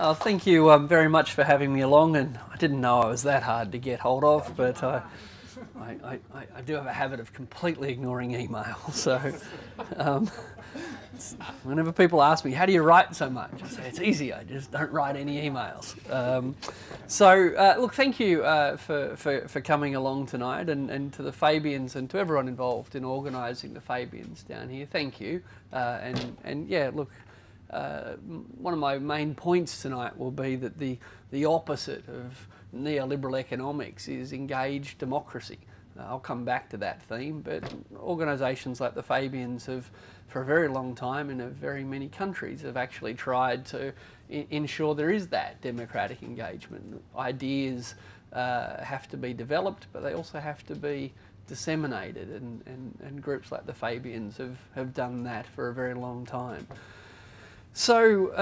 Thank you very much for having me along, and I didn't know I was that hard to get hold of, but I do have a habit of completely ignoring email, so whenever people ask me, how do you write so much? I say, it's easy, I just don't write any emails. Look, thank you for coming along tonight, and to the Fabians and to everyone involved in organising the Fabians down here, thank you. And yeah, look, one of my main points tonight will be that the opposite of neoliberal economics is engaged democracy. I'll come back to that theme, but organisations like the Fabians have, for a very long time in very many countries, have actually tried to ensure there is that democratic engagement. Ideas have to be developed, but they also have to be disseminated, and groups like the Fabians have done that for a very long time. So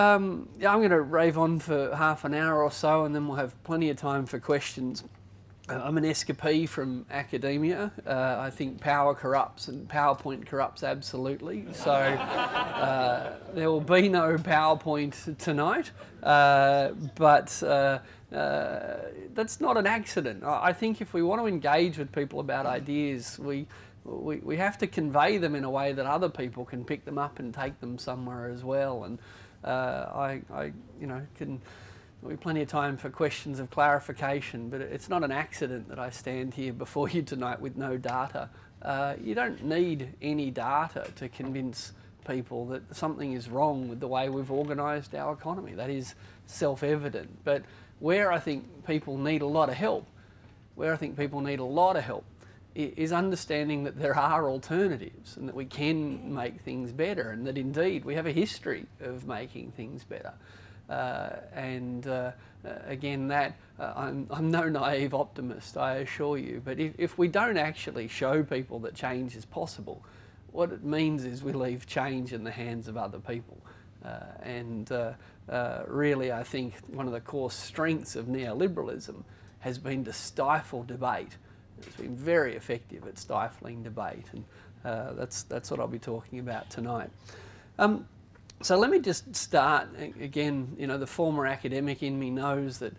yeah, I'm going to rave on for half an hour or so, and then we'll have plenty of time for questions. I'm an escapee from academia. I think power corrupts and PowerPoint corrupts absolutely. So there will be no PowerPoint tonight, but that's not an accident. I think if we want to engage with people about ideas, we have to convey them in a way that other people can pick them up and take them somewhere as well. And there'll be plenty of time for questions of clarification, but it's not an accident that I stand here before you tonight with no data. You don't need any data to convince people that something is wrong with the way we've organised our economy. That is self-evident. But where I think people need a lot of help, is understanding that there are alternatives and that we can make things better, and that indeed we have a history of making things better. Again, that I'm no naive optimist, I assure you, but if we don't actually show people that change is possible, what it means is we leave change in the hands of other people. Really, I think one of the core strengths of neoliberalism has been to stifle debate. It's been very effective at stifling debate, and that's what I'll be talking about tonight. So let me just start again. You know, the former academic in me knows that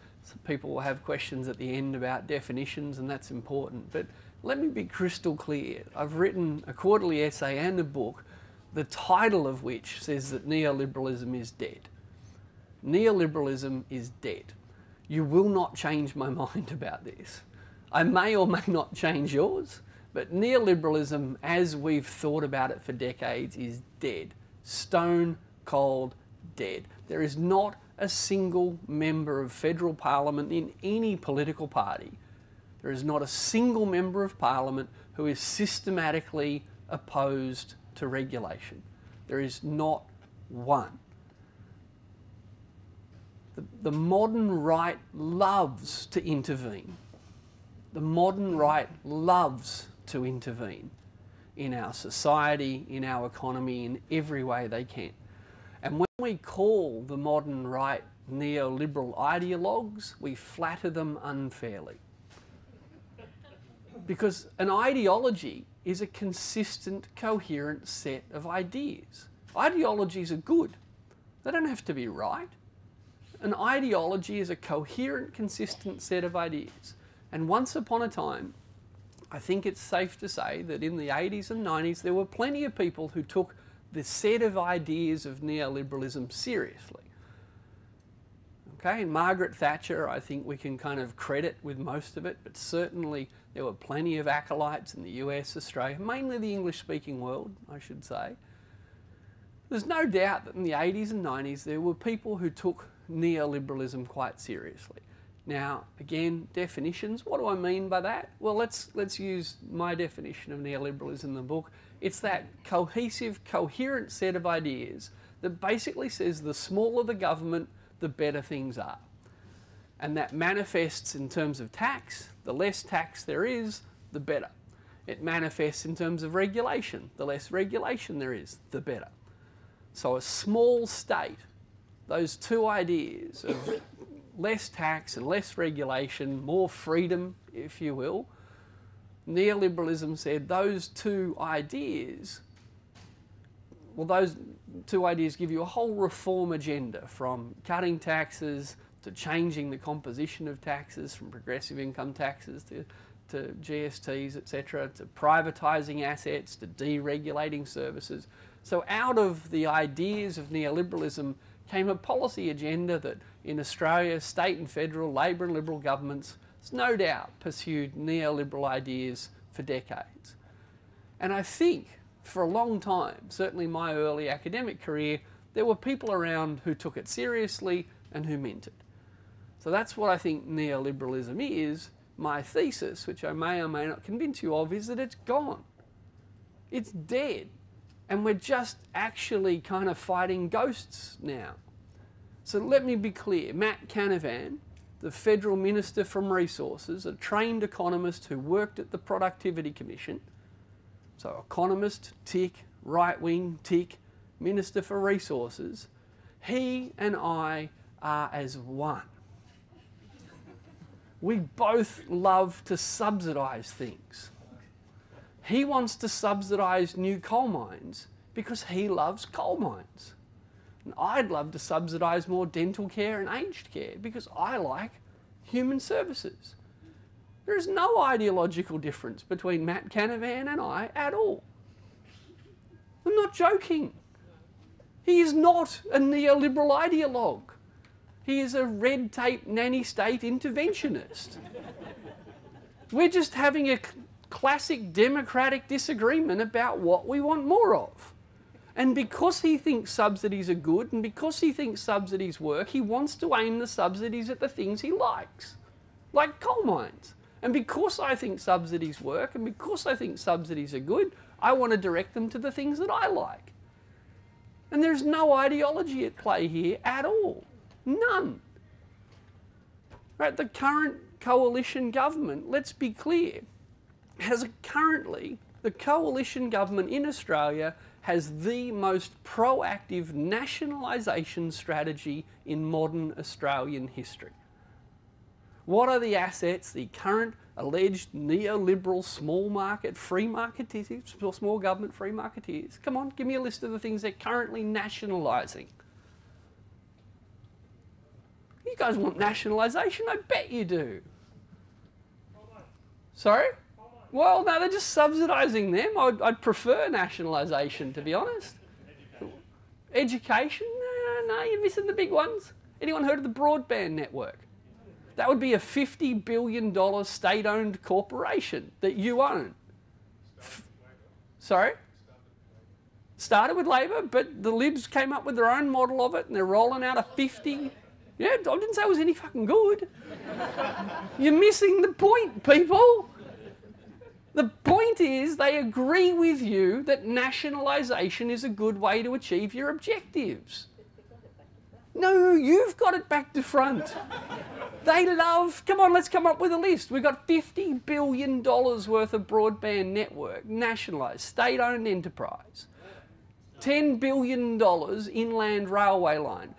people will have questions at the end about definitions, and that's important. But let me be crystal clear. I've written a quarterly essay and a book, the title of which says that neoliberalism is dead. Neoliberalism is dead. You will not change my mind about this. I may or may not change yours, but neoliberalism, as we've thought about it for decades, is dead. Stone cold dead. There is not a single member of federal parliament in any political party. There is not a single member of parliament who is systematically opposed to regulation. There is not one. The modern right loves to intervene. The modern right loves to intervene in our society, in our economy, in every way they can. And when we call the modern right neoliberal ideologues, we flatter them unfairly. Because an ideology is a consistent, coherent set of ideas. Ideologies are good. They don't have to be right. An ideology is a coherent, consistent set of ideas. And once upon a time, I think it's safe to say that in the 80s and 90s, there were plenty of people who took the set of ideas of neoliberalism seriously. Okay, and Margaret Thatcher, I think we can kind of credit with most of it, but certainly there were plenty of acolytes in the US, Australia, mainly the English-speaking world, I should say. There's no doubt that in the 80s and 90s, there were people who took neoliberalism quite seriously. Now, again, definitions, what do I mean by that? Well, let's use my definition of neoliberalism in the book. It's that cohesive, coherent set of ideas that basically says the smaller the government, the better things are. And that manifests in terms of tax. The less tax there is, the better. It manifests in terms of regulation. The less regulation there is, the better. So a small state, those two ideas of less tax and less regulation, more freedom, if you will. Neoliberalism said those two ideas well, those two ideas give you a whole reform agenda, from cutting taxes to changing the composition of taxes, from progressive income taxes to GSTs, etc., to privatising assets, to deregulating services. So out of the ideas of neoliberalism came a policy agenda that in Australia, state and federal, Labor and Liberal governments, no doubt pursued neoliberal ideas for decades. And I think for a long time, certainly my early academic career, there were people around who took it seriously and who meant it. So that's what I think neoliberalism is. My thesis, which I may or may not convince you of, is that it's gone. It's dead. And we're just actually kind of fighting ghosts now. So let me be clear. Matt Canavan, the Federal Minister from Resources, a trained economist who worked at the Productivity Commission, so economist, tick, right-wing, tick, Minister for Resources, he and I are as one. We both love to subsidise things. He wants to subsidise new coal mines because he loves coal mines. And I'd love to subsidise more dental care and aged care because I like human services. There is no ideological difference between Matt Canavan and I at all. I'm not joking. He is not a neoliberal ideologue. He is a red tape nanny state interventionist. We're just having a classic democratic disagreement about what we want more of. And because he thinks subsidies are good and because he thinks subsidies work, he wants to aim the subsidies at the things he likes, like coal mines. And because I think subsidies work and because I think subsidies are good, I want to direct them to the things that I like. And there's no ideology at play here at all. None. Right, the current coalition government, let's be clear, the coalition government in Australia has the most proactive nationalisation strategy in modern Australian history. What are the assets the current alleged neoliberal small market free marketeers, small government free marketeers? Come on, give me a list of the things they're currently nationalising. You guys want nationalisation? I bet you do. Sorry? Well, no, they're just subsidising them. I'd prefer nationalisation, to be honest. Education? No, you're missing the big ones. Anyone heard of the broadband network? That would be a $50 billion state-owned corporation that you own. Sorry? Started with Labor, but the Libs came up with their own model of it and they're rolling out a 50... Yeah, I didn't say it was any fucking good. You're missing the point, people. The point is they agree with you that nationalisation is a good way to achieve your objectives. No, you've got it back to front. They love, come on, let's come up with a list. We've got $50 billion worth of broadband network, nationalised, state-owned enterprise. $10 billion inland railway line.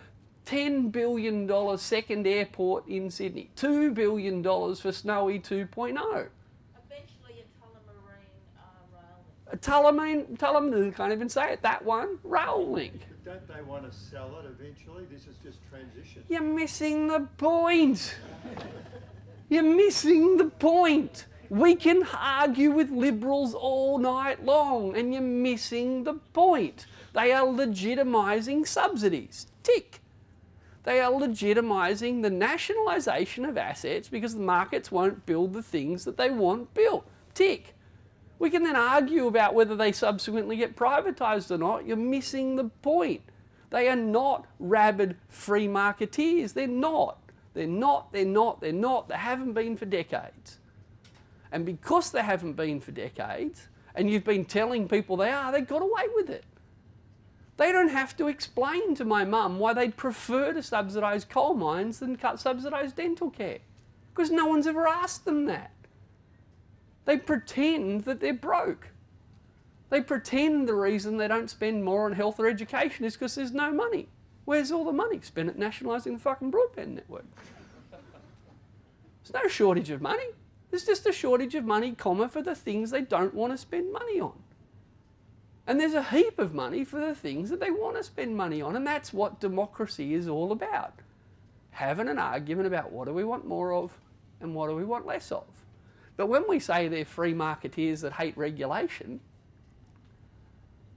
$10 billion second airport in Sydney. $2 billion for Snowy 2.0. Eventually a Tullamarine rail link. Tullamarine, can't even say it, that one, rail link. Don't they want to sell it eventually? This is just transition. You're missing the point. You're missing the point. We can argue with liberals all night long and you're missing the point. They are legitimising subsidies. Tick. They are legitimising the nationalisation of assets because the markets won't build the things that they want built. Tick. We can then argue about whether they subsequently get privatised or not. You're missing the point. They are not rabid free marketeers. They're not. They're not. They haven't been for decades. And because they haven't been for decades, and you've been telling people they are, they got away with it. They don't have to explain to my mum why they'd prefer to subsidise coal mines than subsidise dental care. Because no one's ever asked them that. They pretend that they're broke. They pretend the reason they don't spend more on health or education is because there's no money. Where's all the money? Spend it nationalising the fucking broadband network. There's no shortage of money. There's just a shortage of money, for the things they don't want to spend money on. And there's a heap of money for the things that they want to spend money on, and that's what democracy is all about. Having an argument about what do we want more of and what do we want less of. But when we say they're free marketeers that hate regulation,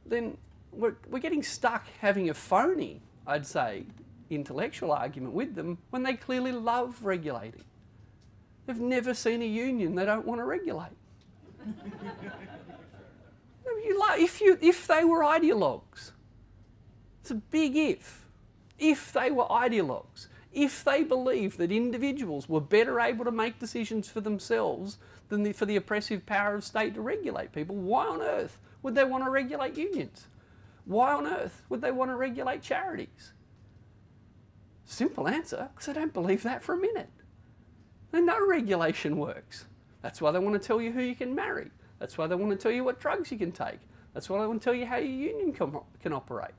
then we're getting stuck having a phony, I'd say, intellectual argument with them when they clearly love regulating. They've never seen a union they don't want to regulate. If they were ideologues, it's a big if they were ideologues, if they believed that individuals were better able to make decisions for themselves than for the oppressive power of state to regulate people, why on earth would they want to regulate unions? Why on earth would they want to regulate charities? Simple answer, because they don't believe that for a minute. They know regulation works. That's why they want to tell you who you can marry. That's why they want to tell you what drugs you can take. That's why they want to tell you how your union can operate.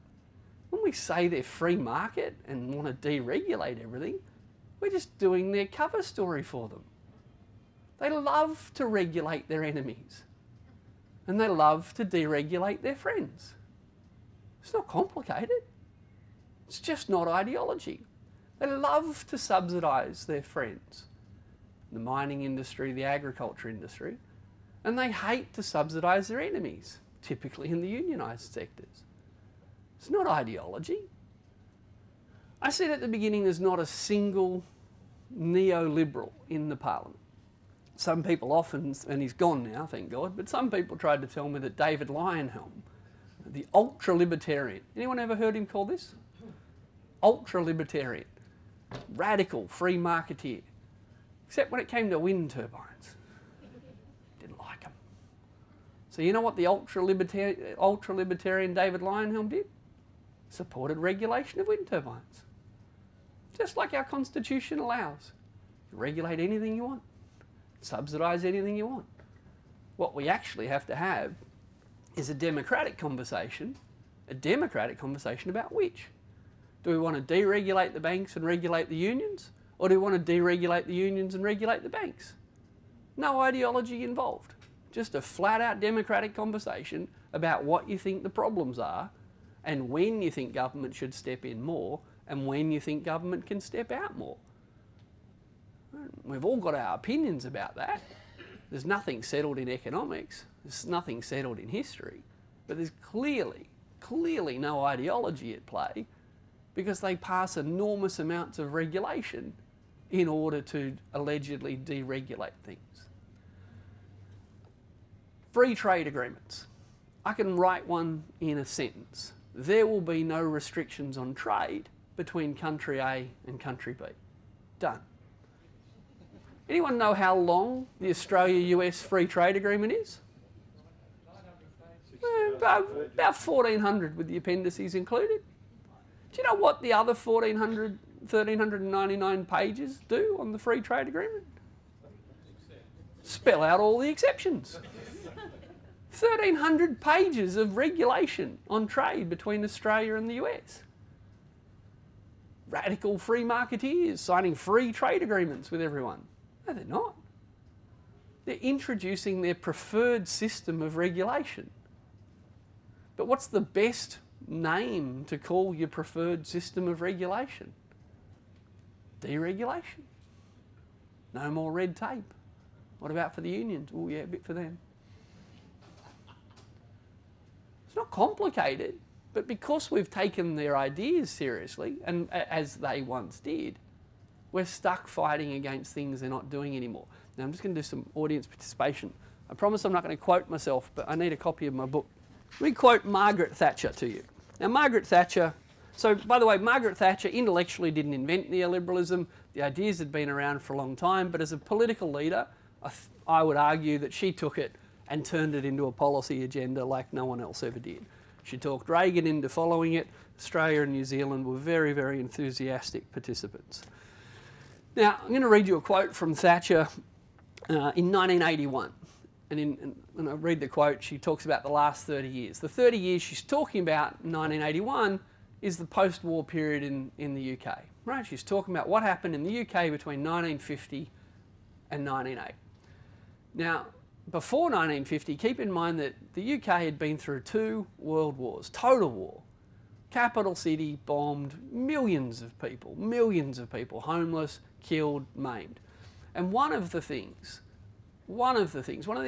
When we say they're free market and want to deregulate everything, we're just doing their cover story for them. They love to regulate their enemies. And they love to deregulate their friends. It's not complicated. It's just not ideology. They love to subsidise their friends. The mining industry, the agriculture industry. And they hate to subsidise their enemies, typically in the unionised sectors. It's not ideology. I said at the beginning there's not a single neoliberal in the parliament. Some people often, and he's gone now, thank God, but some people tried to tell me that David Leyonhjelm, the ultra-libertarian, anyone ever heard him call this? Ultra-libertarian, radical, free marketeer, except when it came to wind turbines. Didn't like them. So you know what the ultra-libertarian David Leyonhjelm did? Supported regulation of wind turbines. Just like our constitution allows. You regulate anything you want. Subsidise anything you want. What we actually have to have is a democratic conversation about which. Do we want to deregulate the banks and regulate the unions? Or do we want to deregulate the unions and regulate the banks? No ideology involved. Just a flat-out democratic conversation about what you think the problems are and when you think government should step in more and when you think government can step out more. We've all got our opinions about that. There's nothing settled in economics. There's nothing settled in history. But there's clearly no ideology at play because they pass enormous amounts of regulation in order to allegedly deregulate things. Free trade agreements. I can write one in a sentence. There will be no restrictions on trade between country A and country B. Done. Anyone know how long the Australia-US free trade agreement is? About 1,400 with the appendices included. Do you know what the other 1,399 pages do on the free trade agreement? Spell out all the exceptions. 1,300 pages of regulation on trade between Australia and the US. Radical free marketeers signing free trade agreements with everyone. No, they're not. They're introducing their preferred system of regulation. But what's the best name to call your preferred system of regulation? Deregulation. No more red tape. What about for the unions? Oh yeah, a bit for them. It's not complicated, but because we've taken their ideas seriously, and as they once did, we're stuck fighting against things they're not doing anymore. Now I'm just going to do some audience participation. I promise I'm not going to quote myself, but I need a copy of my book. Let me quote Margaret Thatcher to you. Now Margaret Thatcher, so by the way, Margaret Thatcher intellectually didn't invent neoliberalism. The ideas had been around for a long time, but as a political leader, I would argue that she took it and turned it into a policy agenda like no one else ever did. She talked Reagan into following it. Australia and New Zealand were very, very enthusiastic participants. Now, I'm going to read you a quote from Thatcher in 1981. And when I read the quote, she talks about the last 30 years. The 30 years she's talking about, 1981, is the post-war period in the UK. Right? She's talking about what happened in the UK between 1950 and 1980. Now, before 1950, keep in mind that the UK had been through 2 world wars, total war. Capital city bombed, millions of people homeless, killed, maimed. And one of the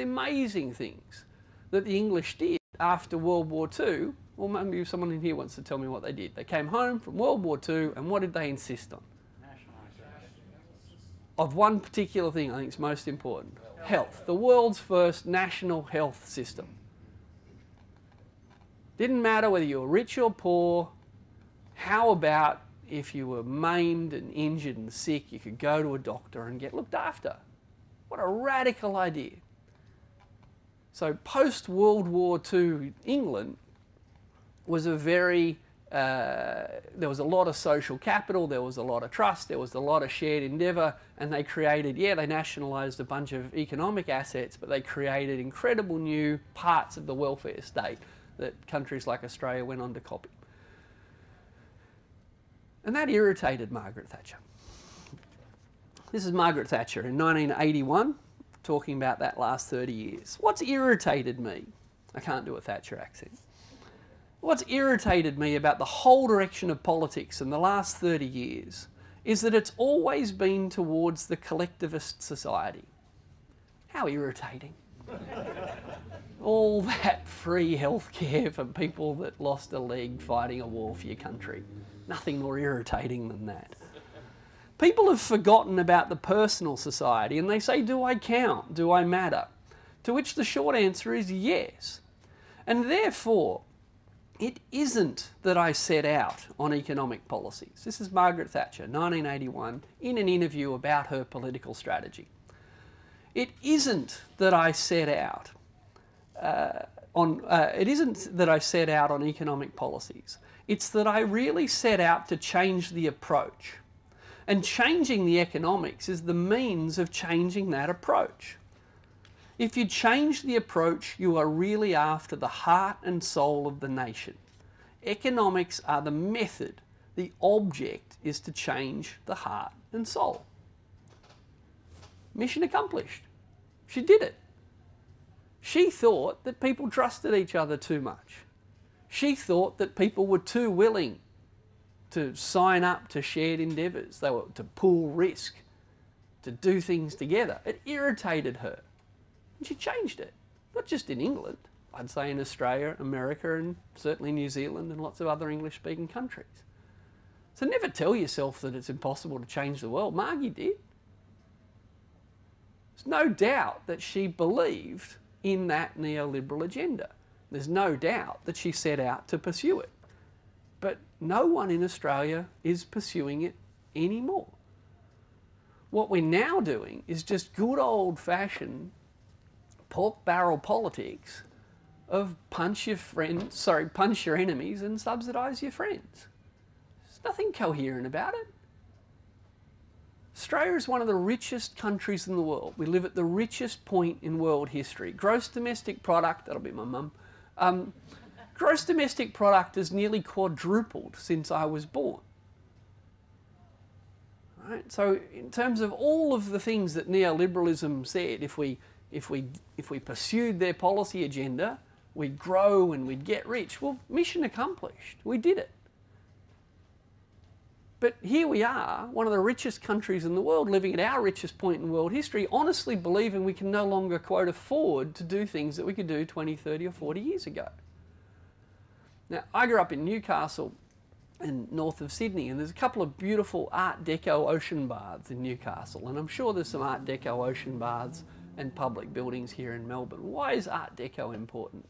amazing things that the English did after World War II, well, maybe someone in here wants to tell me what they did. They came home from World War II, and what did they insist on? Of one particular thing I think is most important. Health. The world's first national health system. Didn't matter whether you were rich or poor. How about if you were maimed and injured and sick, you could go to a doctor and get looked after? What a radical idea. So post-World War II England was a very, there was a lot of social capital, there was a lot of trust, there was a lot of shared endeavour, and they created, they nationalised a bunch of economic assets, but they created incredible new parts of the welfare state that countries like Australia went on to copy. And that irritated Margaret Thatcher. This is Margaret Thatcher in 1981, talking about that last 30 years. What's irritated me? I can't do a Thatcher accent. What's irritated me about the whole direction of politics in the last 30 years is that it's always been towards the collectivist society. How irritating. All that free healthcare for people that lost a leg fighting a war for your country. Nothing more irritating than that. People have forgotten about the personal society and they say, do I count? Do I matter? To which the short answer is yes. And therefore, it isn't that I set out on economic policies. This is Margaret Thatcher, 1981, in an interview about her political strategy. It isn't that I set out on economic policies. It's that I really set out to change the approach. And changing the economics is the means of changing that approach. If you change the approach, you are really after the heart and soul of the nation. Economics are the method. The object is to change the heart and soul. Mission accomplished. She did it. She thought that people trusted each other too much. She thought that people were too willing to sign up to shared endeavours. They were to pool risk, to do things together. It irritated her. And she changed it. Not just in England, I'd say in Australia, America, and certainly New Zealand and lots of other English-speaking countries. So never tell yourself that it's impossible to change the world. Margie did. There's no doubt that she believed in that neoliberal agenda. There's no doubt that she set out to pursue it. But no one in Australia is pursuing it anymore. What we're now doing is just good old-fashioned pork barrel politics of punch your enemies and subsidise your friends. There's nothing coherent about it. Australia is one of the richest countries in the world. We live at the richest point in world history. Gross domestic product, that'll be my mum. Gross domestic product has nearly quadrupled since I was born. Right? So in terms of all of the things that neoliberalism said, if we pursued their policy agenda, we'd grow and we'd get rich. Well, mission accomplished. We did it. But here we are, one of the richest countries in the world, living at our richest point in world history, honestly believing we can no longer, quote, afford to do things that we could do 20, 30 or 40 years ago. Now, I grew up in Newcastle and north of Sydney, and there's a couple of beautiful Art Deco ocean baths in Newcastle, and I'm sure there's some Art Deco ocean baths and public buildings here in Melbourne. Why is Art Deco important?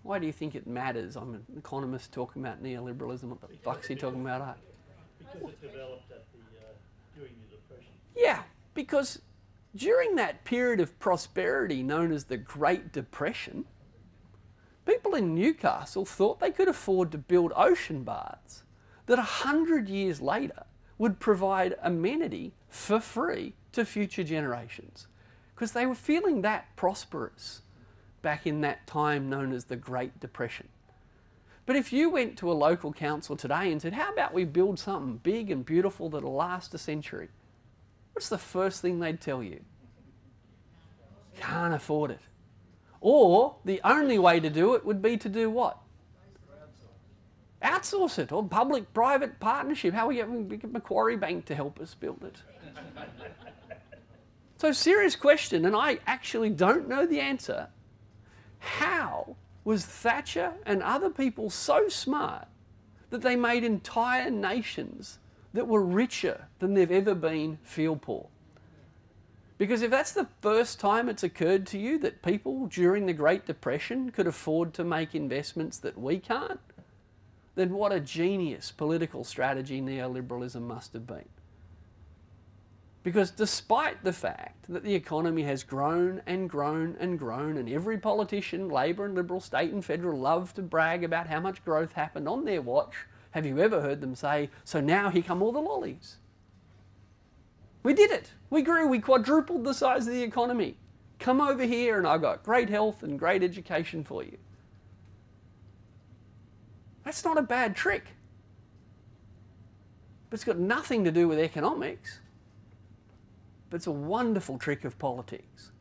Why do you think it matters? I'm an economist talking about neoliberalism. What the fuck's he talking about art? Because it developed during the Depression. Yeah, because during that period of prosperity known as the Great Depression, people in Newcastle thought they could afford to build ocean baths that 100 years later would provide amenity for free to future generations, because they were feeling that prosperous back in that time known as the Great Depression. But if you went to a local council today and said, how about we build something big and beautiful that'll last a century? What's the first thing they'd tell you? Can't afford it. Or the only way to do it would be to do what? Outsource it, or public-private partnership. How we get Macquarie Bank to help us build it. So serious question, and I actually don't know the answer. How was Thatcher and other people so smart that they made entire nations that were richer than they've ever been feel poor? Because if that's the first time it's occurred to you that people during the Great Depression could afford to make investments that we can't, then what a genius political strategy neoliberalism must have been. Because despite the fact that the economy has grown and grown and grown, and every politician, Labor and Liberal, state and federal, love to brag about how much growth happened on their watch, have you ever heard them say, so now here come all the lollies? We did it. We grew. We quadrupled the size of the economy. Come over here and I've got great health and great education for you. That's not a bad trick. But it's got nothing to do with economics. But it's a wonderful trick of politics.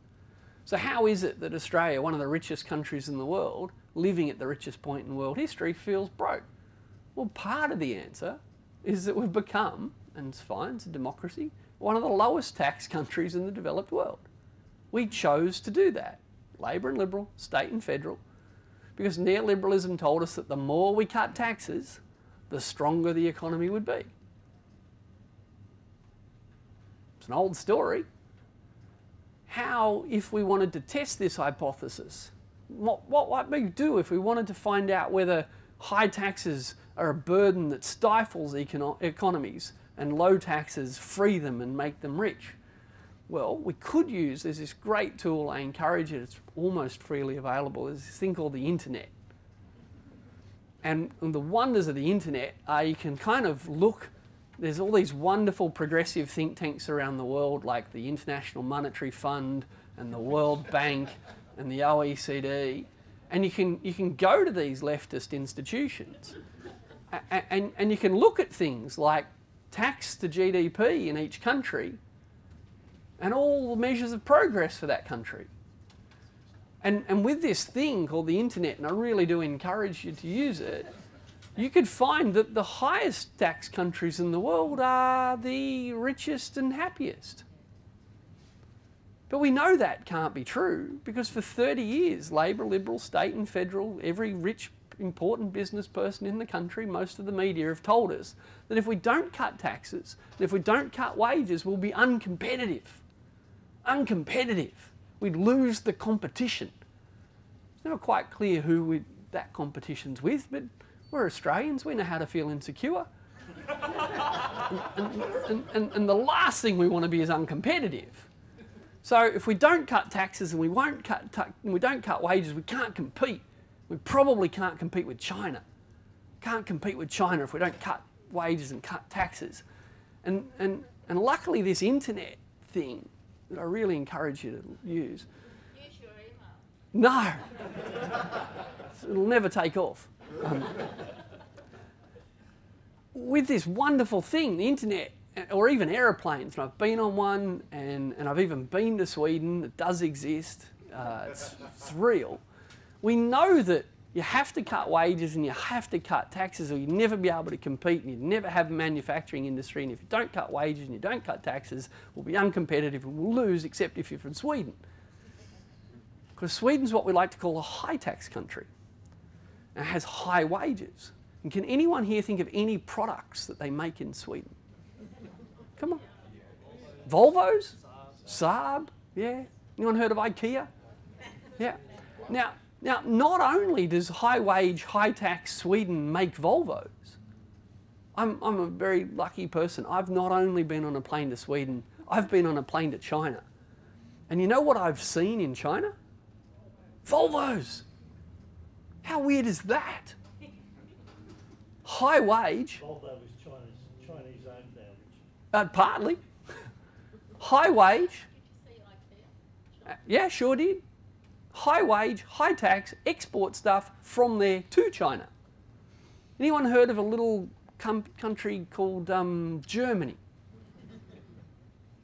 So how is it that Australia, one of the richest countries in the world, living at the richest point in world history, feels broke? Well, part of the answer is that we've become, and it's fine, it's a democracy, one of the lowest tax countries in the developed world. We chose to do that, Labor and Liberal, state and federal, because neoliberalism told us that the more we cut taxes, the stronger the economy would be. It's an old story. How, if we wanted to test this hypothesis, what might we do if we wanted to find out whether high taxes are a burden that stifles economies and low taxes free them and make them rich? Well, we could use, there's this great tool, I encourage it, it's almost freely available, there's this thing called the internet. And the wonders of the internet are you can kind of look, there's all these wonderful progressive think tanks around the world like the International Monetary Fund and the World Bank and the OECD, and you can go to these leftist institutions and you can look at things like tax to GDP in each country and all the measures of progress for that country. And with this thing called the internet, and I really do encourage you to use it, you could find that the highest tax countries in the world are the richest and happiest. But we know that can't be true because for 30 years, Labor, Liberal, state and federal, every rich, important business person in the country, most of the media have told us that if we don't cut taxes, and if we don't cut wages, we'll be uncompetitive. Uncompetitive. We'd lose the competition. It's never quite clear who that competition's with, but we're Australians, we know how to feel insecure. and the last thing we want to be is uncompetitive. So if we don't cut taxes and we don't cut wages, we can't compete. We probably can't compete with China. Can't compete with China if we don't cut wages and cut taxes. And luckily this internet thing that I really encourage you to use. Use your email. No. It'll never take off. With this wonderful thing, the internet, or even aeroplanes, and I've been on one and I've even been to Sweden, it does exist, it's real. We know that you have to cut wages and you have to cut taxes or you'd never be able to compete and you'd never have a manufacturing industry, and if you don't cut wages and you don't cut taxes, we'll be uncompetitive and we'll lose, except if you're from Sweden. Because Sweden's what we like to call a high tax country. And it has high wages. And can anyone here think of any products that they make in Sweden? Come on. Volvos? Saab? Yeah. Anyone heard of IKEA? Yeah. Now, not only does high wage, high tax Sweden make Volvos, I'm a very lucky person. I've not only been on a plane to Sweden, I've been on a plane to China. And you know what I've seen in China? Volvos. How weird is that? High wage. Volvo is Chinese owned now. Partly. High wage. Did you see IKEA? Yeah, sure did. High wage, high tax, export stuff from there to China. Anyone heard of a little country called Germany?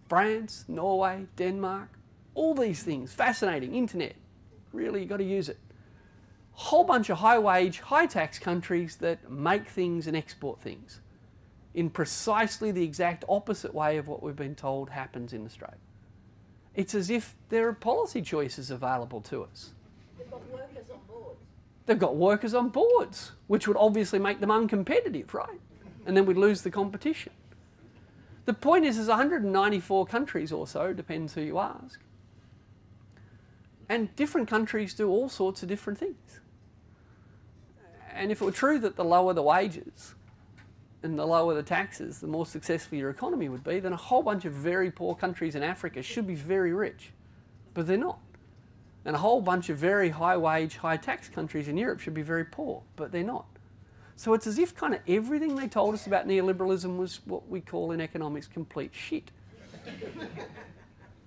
France, Norway, Denmark? all these things, fascinating, internet, really, you've got to use it. Whole bunch of high wage, high tax countries that make things and export things in precisely the exact opposite way of what we've been told happens in Australia. It's as if there are policy choices available to us. They've got workers on board. They've got workers on boards, which would obviously make them uncompetitive, right? And then we'd lose the competition. The point is, there's 194 countries or so, depends who you ask. And different countries do all sorts of different things. And if it were true that the lower the wages and the lower the taxes, the more successful your economy would be, then a whole bunch of very poor countries in Africa should be very rich. But they're not. And a whole bunch of very high wage, high tax countries in Europe should be very poor, but they're not. So it's as if kind of everything they told us about neoliberalism was what we call in economics complete shit.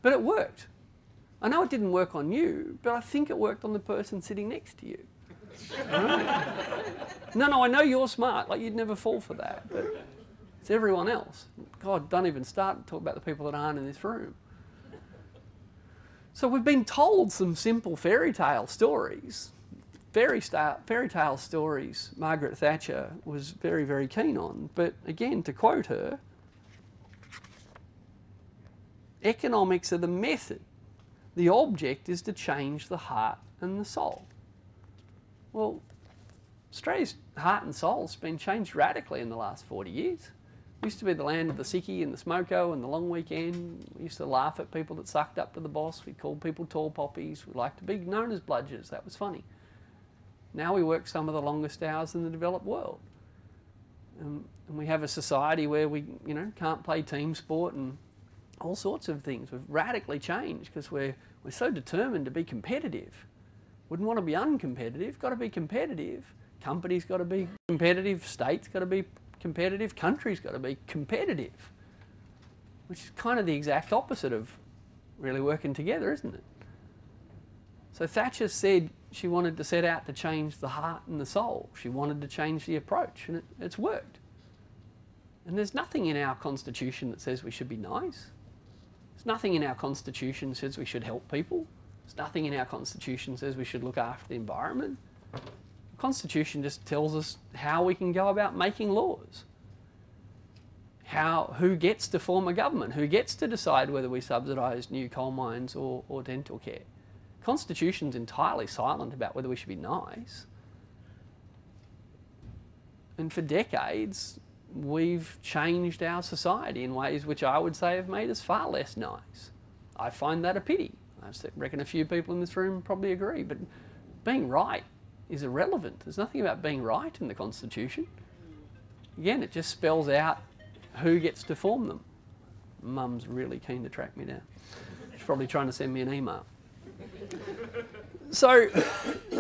But it worked. I know it didn't work on you, but I think it worked on the person sitting next to you. Right? No, I know you're smart, like you'd never fall for that, but it's everyone else. God, don't even start to talk about the people that aren't in this room. So we've been told some simple fairy tale stories. Fairy tale stories Margaret Thatcher was very, very keen on. But again, to quote her, economics are the method. The object is to change the heart and the soul. Well, Australia's heart and soul's been changed radically in the last 40 years. It used to be the land of the sickie and the smoko and the long weekend. We used to laugh at people that sucked up to the boss. We called people tall poppies. We liked to be known as bludgers. That was funny. Now we work some of the longest hours in the developed world. And we have a society where we, can't play team sport and all sorts of things. We've radically changed because we're so determined to be competitive. Wouldn't want to be uncompetitive, got to be competitive. Companies got to be competitive, states got to be competitive, countries got to be competitive. Which is kind of the exact opposite of really working together, isn't it? So Thatcher said she wanted to set out to change the heart and the soul. She wanted to change the approach, and it's worked. And there's nothing in our constitution that says we should be nice. There's nothing in our constitution that says we should help people. There's nothing in our constitution that says we should look after the environment. The constitution just tells us how we can go about making laws. Who gets to form a government, who gets to decide whether we subsidise new coal mines or dental care. The constitution's entirely silent about whether we should be nice. And for decades, we've changed our society in ways which I would say have made us far less nice. I find that a pity. I reckon a few people in this room probably agree, but being right is irrelevant. There's nothing about being right in the Constitution. Again, it just spells out who gets to form them. Mum's really keen to track me down. She's probably trying to send me an email. So,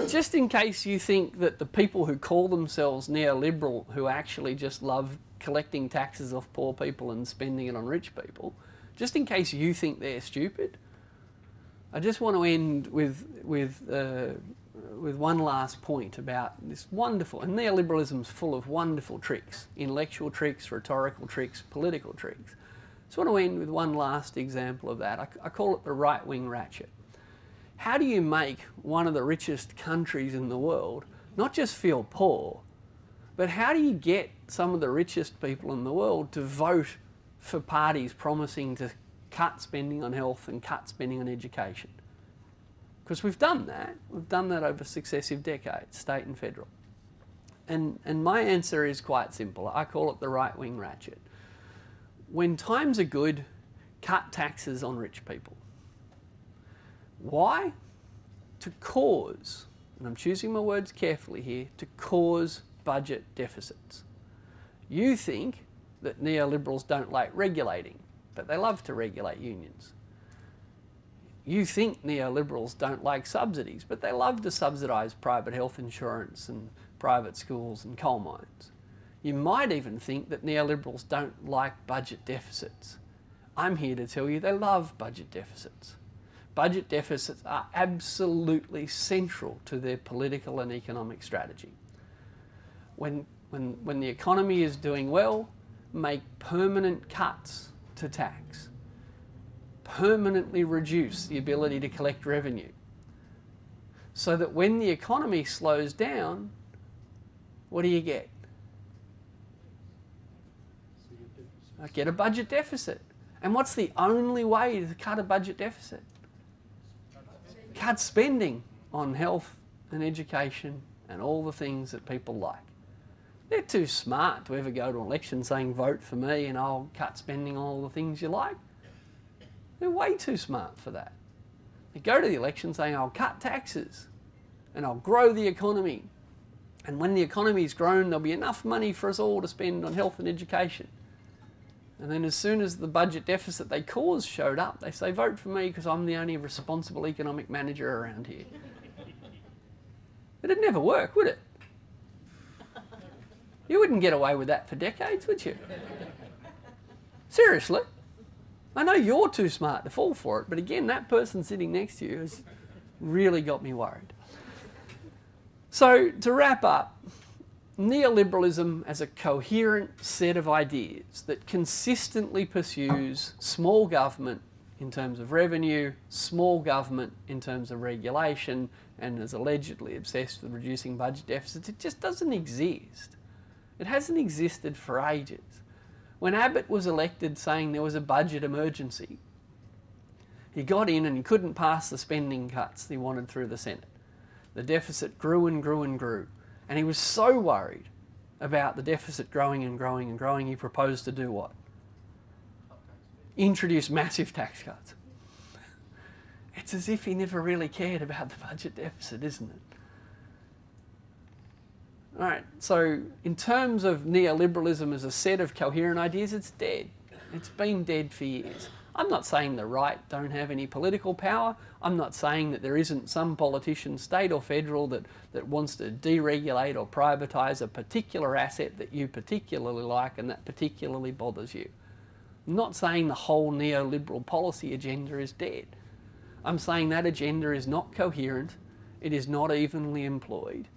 just in case you think that the people who call themselves neoliberal, who actually just love collecting taxes off poor people and spending it on rich people, just in case you think they're stupid, I just want to end with one last point about this wonderful, and neoliberalism's full of wonderful tricks, intellectual tricks, rhetorical tricks, political tricks. So I want to end with one last example of that. I call it the right-wing ratchet. How do you make one of the richest countries in the world not just feel poor, but how do you get some of the richest people in the world to vote for parties promising to cut spending on health and cut spending on education? Because we've done that. We've done that over successive decades, state and federal. And my answer is quite simple. I call it the right-wing ratchet. When times are good, cut taxes on rich people. Why? To cause, and I'm choosing my words carefully here, to cause budget deficits. You think that neoliberals don't like regulating, but they love to regulate unions. You think neoliberals don't like subsidies, but they love to subsidise private health insurance and private schools and coal mines. You might even think that neoliberals don't like budget deficits. I'm here to tell you they love budget deficits. Budget deficits are absolutely central to their political and economic strategy. When the economy is doing well, make permanent cuts to tax. permanently reduce the ability to collect revenue, so that when the economy slows down, what do you get? Get a budget deficit. And what's the only way to cut a budget deficit? Cut spending on health and education and all the things that people like. They're too smart to ever go to an election saying vote for me and I'll cut spending on all the things you like. They're way too smart for that. They go to the election saying I'll cut taxes and I'll grow the economy. And when the economy's grown, there'll be enough money for us all to spend on health and education. And then as soon as the budget deficit they caused showed up, they say, vote for me because I'm the only responsible economic manager around here. It'd never work, would it? You wouldn't get away with that for decades, would you? Seriously. I know you're too smart to fall for it, but again, that person sitting next to you has really got me worried. So, to wrap up, neoliberalism as a coherent set of ideas that consistently pursues small government in terms of revenue, small government in terms of regulation, and is allegedly obsessed with reducing budget deficits, it just doesn't exist. It hasn't existed for ages. When Abbott was elected saying there was a budget emergency, he got in and he couldn't pass the spending cuts he wanted through the Senate. The deficit grew and grew and grew. And he was so worried about the deficit growing and growing and growing, he proposed to do what? Introduce massive tax cuts. It's as if he never really cared about the budget deficit, isn't it? All right, so in terms of neoliberalism as a set of coherent ideas, it's dead. It's been dead for years. I'm not saying the right don't have any political power. I'm not saying that there isn't some politician, state or federal, that wants to deregulate or privatise a particular asset that you particularly like and that particularly bothers you. I'm not saying the whole neoliberal policy agenda is dead. I'm saying that agenda is not coherent, it is not evenly employed.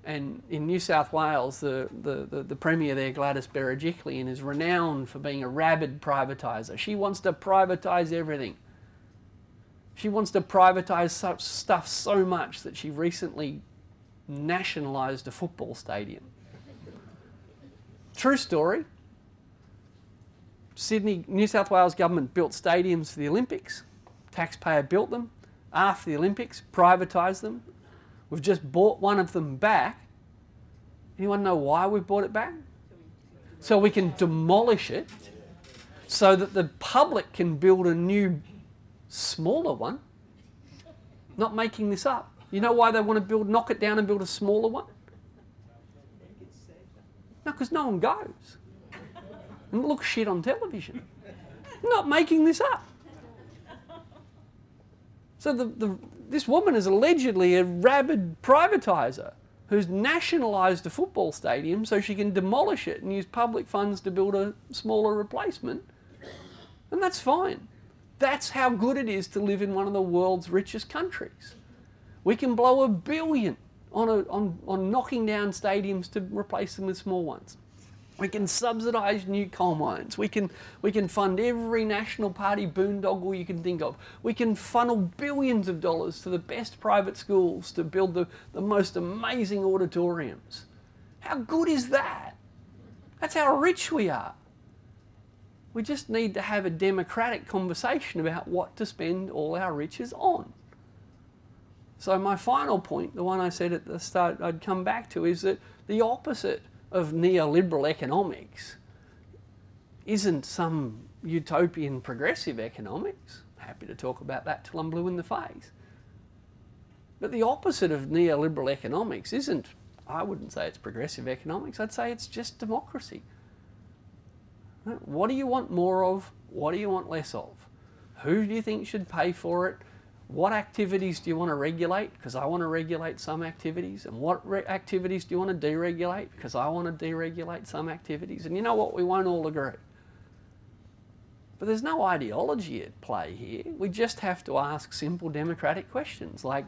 And in New South Wales, the Premier there, Gladys Berejiklian, is renowned for being a rabid privatiser. She wants to privatise everything. She wants to privatise such stuff so much that she recently nationalised a football stadium. True story. New South Wales government built stadiums for the Olympics. Taxpayer built them. After the Olympics, privatised them. We've just bought one of them back. Anyone know why we've bought it back? So we can demolish it so that the public can build a new, smaller one. Not making this up. You know why they want to knock it down and build a smaller one? No, because no one goes. And it looks shit on television. Not making this up. So this woman is allegedly a rabid privatiser who's nationalised a football stadium so she can demolish it and use public funds to build a smaller replacement. And that's fine. That's how good it is to live in one of the world's richest countries. We can blow $1 billion on knocking down stadiums to replace them with small ones. We can subsidise new coal mines. We can fund every National Party boondoggle you can think of. We can funnel billions of dollars to the best private schools to build the most amazing auditoriums. How good is that? That's how rich we are. We just need to have a democratic conversation about what to spend all our riches on. So my final point, the one I said at the start I'd come back to, is that the opposite of neoliberal economics isn't some utopian progressive economics. Happy to talk about that till I'm blue in the face. But the opposite of neoliberal economics isn't, I wouldn't say it's progressive economics, I'd say it's just democracy. What do you want more of? What do you want less of? Who do you think should pay for it? What activities do you want to regulate? Because I want to regulate some activities. And what activities do you want to deregulate? Because I want to deregulate some activities. And you know what? We won't all agree. But there's no ideology at play here. We just have to ask simple democratic questions like,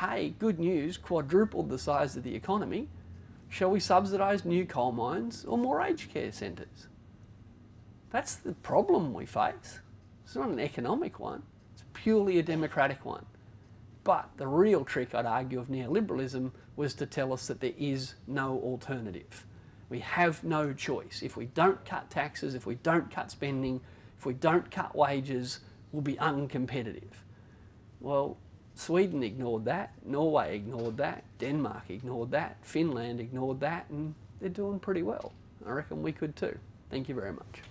hey, good news, quadrupled the size of the economy. Shall we subsidise new coal mines or more aged care centres? That's the problem we face. It's not an economic one. It's purely a democratic one. But the real trick, I'd argue, of neoliberalism was to tell us that there is no alternative. We have no choice. If we don't cut taxes, if we don't cut spending, if we don't cut wages, we'll be uncompetitive. Well, Sweden ignored that, Norway ignored that, Denmark ignored that, Finland ignored that, and they're doing pretty well. I reckon we could too. Thank you very much.